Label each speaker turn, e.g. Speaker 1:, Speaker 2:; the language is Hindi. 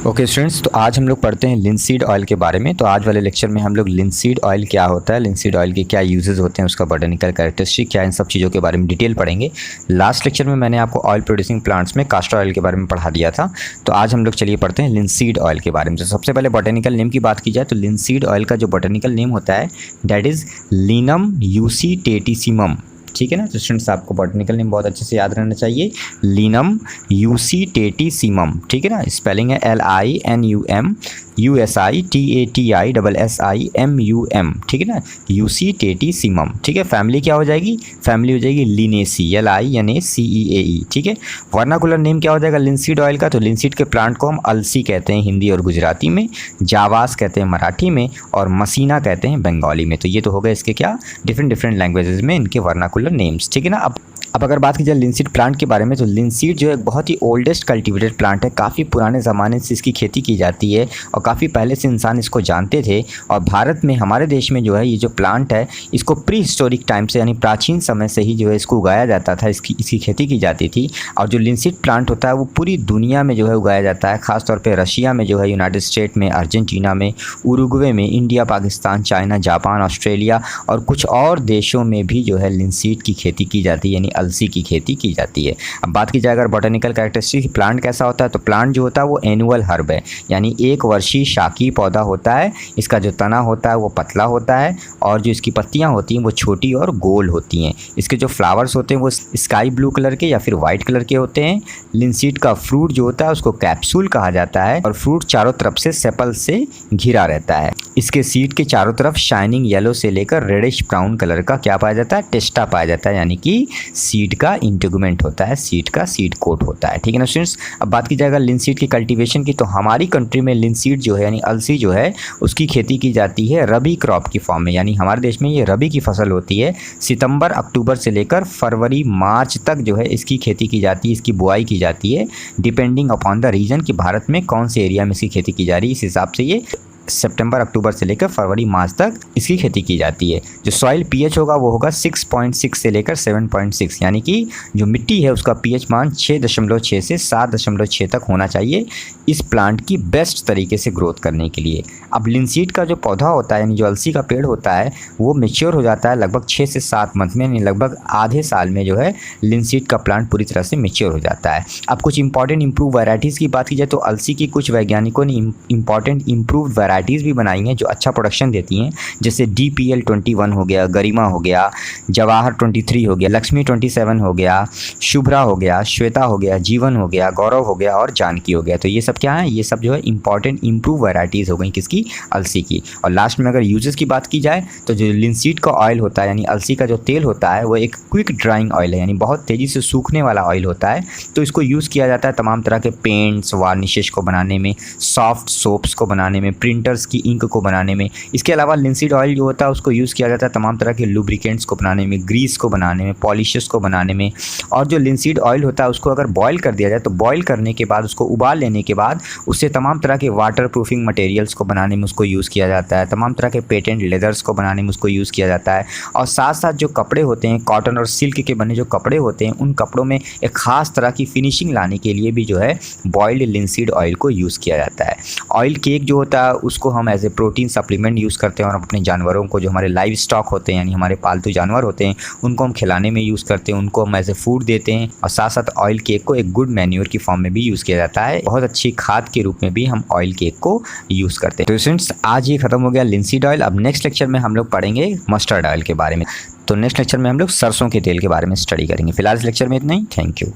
Speaker 1: ओके स्टूडेंट्स, तो आज हम लोग पढ़ते हैं लिंसीड ऑयल के बारे में। तो आज वाले लेक्चर में हम लोग लिंसीड ऑयल क्या होता है, लिंसीड ऑयल के क्या यूजेस होते हैं, उसका बोटेनिकल कैरेक्टरिस्टिक क्या, इन सब चीज़ों के बारे में डिटेल पढ़ेंगे। लास्ट लेक्चर में मैंने आपको ऑयल प्रोड्यूसिंग प्लांट्स में कास्टर ऑयल के बारे में पढ़ा दिया था। तो आज हम लोग चलिए पढ़ते हैं लिंसीड ऑयल के बारे में। तो सबसे पहले बोटेनिकल नेम की बात की जाए तो लिंसीड ऑयल का जो बोटेनिकल नेम होता है दैट इज़ लिनम यूसीटेटिसिमम। ठीक है ना। तो स्टूडेंट्स आपको बॉटनिकल नेम बहुत अच्छे से याद रहना चाहिए, लिनम यूसीटेटिसिमम। ठीक है ना। स्पेलिंग है LINUM USITATISSIMUM। ठीक है ना, यूसीटेटिसिमम। ठीक है। फैमिली क्या हो जाएगी, फैमिली हो जाएगी लिनेसी, LINACEAE। ठीक है। वर्नाकुलर नेम क्या हो जाएगा लिंसीड ऑयल का, तो लिंसीड के प्लांट को हम अलसी कहते हैं हिंदी और गुजराती में, जावास कहते हैं मराठी में, और मसीना कहते हैं बंगाली में। तो ये तो हो गए इसके क्या डिफरेंट लैंग्वेजेस में इनके वर्नाकुलर नेम्स। ठीक है ना। अब अगर बात की जाए लिंसीड प्लांट के बारे में तो लिंसीड जो है बहुत ही ओल्डेस्ट कल्टिवेटेड प्लांट है। काफ़ी पुराने ज़माने से इसकी खेती की जाती है और काफ़ी पहले से इंसान इसको जानते थे। और भारत में, हमारे देश में जो है ये जो प्लांट है इसको प्री हिस्टोरिक टाइम से यानी प्राचीन समय से ही जो है इसको उगाया जाता था, इसकी खेती की जाती थी। और जो लिंसीड प्लांट होता है वो पूरी दुनिया में जो है उगाया जाता है, ख़ासतौर पर रशिया में जो है, यूनाइटेड स्टेट में, अर्जेंटीना में, उरुग्वे में, India, Pakistan, China, Japan, Australia और कुछ और देशों में भी जो है लिंसीड की खेती की जाती है, यानी अलसी की खेती की जाती है। अब बात की जाए अगर बोटेनिकल कैरेक्टरिस्टिक प्लांट कैसा होता है, तो प्लांट जो होता है वो एनुअल हर्ब है, यानी एक वर्षीय शाकी पौधा होता है। इसका जो तना होता है वो पतला होता है और जो इसकी पत्तियां होती हैं वो छोटी और गोल होती हैं। इसके जो फ्लावर्स होते हैं वो स्काई ब्लू कलर के या फिर वाइट कलर के होते हैं। लिंसीड का फ्रूट जो होता है उसको कैप्सूल कहा जाता है और फ्रूट चारों तरफ से सेपल से घिरा रहता है। इसके सीड के चारों तरफ शाइनिंग येलो से लेकर रेडिश ब्राउन कलर का क्या पाया जाता है, टेस्टा पाया जाता है, यानी कि सीड का इंटीगुमेंट होता है, सीड का सीड कोट होता है। ठीक है ना स्टूडेंट्स। अब बात की जाएगा लिंसीड की कल्टीवेशन की, तो हमारी कंट्री में लिंसीड जो है यानी अलसी जो है उसकी खेती की जाती है रबी क्रॉप की फॉर्म में, यानी हमारे देश में ये रबी की फसल होती है। सितंबर अक्टूबर से लेकर फरवरी मार्च तक जो है इसकी खेती की जाती है, इसकी बुआई की जाती है, डिपेंडिंग अपॉन द रीजन कि भारत में कौन से एरिया में इसकी खेती की जा रही है। इस हिसाब से ये सितंबर अक्टूबर से लेकर फरवरी मार्च तक इसकी खेती की जाती है। जो सॉइल पीएच होगा वो होगा 6.6 से लेकर 7.6, यानी कि जो मिट्टी है उसका पीएच मान 6.6 से 7.6 तक होना चाहिए इस प्लांट की बेस्ट तरीके से ग्रोथ करने के लिए। अब लिंसीड का जो पौधा होता है यानी जो अलसी का पेड़ होता है वो मेच्योर हो जाता है लगभग 6 से 7 मंथ में, यानी लगभग आधे साल में जो है लिंसीड का प्लांट पूरी तरह से मेच्योर हो जाता है। अब कुछ इंपॉर्टेंट इंप्रूव वैराइटीज़ की बात की जाए तो अलसी की कुछ वैज्ञानिकों ने इंपॉर्टेंट इंप्रूव्ड वैराइटीज़ भी बनाई हैं जो अच्छा प्रोडक्शन देती हैं, जैसे DPL 21 हो गया, गरिमा हो गया, जवाहर 23 हो गया, लक्ष्मी 27 हो गया, शुभ्रा हो गया, श्वेता हो गया, जीवन हो गया, गौरव हो गया और जानकी हो गया। तो ये सब क्या है, ये सब जो है इंपॉर्टेंट इंप्रूव वैराइटीज़ हो गई किसकी, अलसी की। और लास्ट में अगर यूजेस की बात की जाए तो जो लिंसीड का ऑयल होता है यानी अलसी का जो तेल होता है वो एक क्विक ड्राइंग ऑयल है, यानी बहुत तेज़ी से सूखने वाला ऑयल होता है। तो इसको यूज़ किया जाता है तमाम तरह के पेंट्स, वार्निशेस को बनाने में, सॉफ्ट सोप्स को बनाने में, प्रिंटर्स की इंक को बनाने में। इसके अलावा लिंसीड ऑयल जो होता है उसको यूज़ किया जाता है तमाम तरह के लुब्रिकेंट्स को बनाने में, ग्रीस को बनाने में, पॉलिशेस को बनाने में। और जो लिंसीड ऑयल होता है उसको अगर बॉयल कर दिया जाए तो बॉयल करने के बाद, उसको उबाल लेने के बाद उससे तमाम तरह के वाटर प्रूफिंग मटेरियल्स को बनाने में उसको यूज़ किया जाता है, तमाम तरह के पेटेंट लेदर्स को बनाने में उसको यूज़ किया जाता है। और साथ साथ जो कपड़े होते हैं, कॉटन और सिल्क के बने जो कपड़े होते हैं, उन कपड़ों में एक ख़ास तरह की फिनिशिंग लाने के लिए भी जो है बॉइल्ड लिंसीड ऑयल को यूज़ किया जाता है। ऑयल केक जो होता है उसको हम as a protein supplement use करते हैं और अपने जानवरों को, जो हमारे लाइव स्टॉक होते हैं यानी हमारे पालतू जानवर होते हैं, उनको हम खिलाने में यूज़ करते हैं, उनको हम एज ए फूड देते हैं। और साथ साथ ऑयल केक को एक गुड मैन्योर की फॉर्म में भी यूज़ किया जाता है, बहुत अच्छी खाद के रूप में भी हम ऑयल केक को यूज़ करते हैं। तो स्टूडेंट्स आज ये खत्म हो गया लिंसीड ऑयल। अब नेक्स्ट लेक्चर में हम लोग पढ़ेंगे मस्टर्ड ऑयल के बारे में। तो नेक्स्ट लेक्चर में हम लोग सरसों के तेल के बारे में स्टडी करेंगे। फिलहाल इस लेक्चर में इतना ही। Thank you.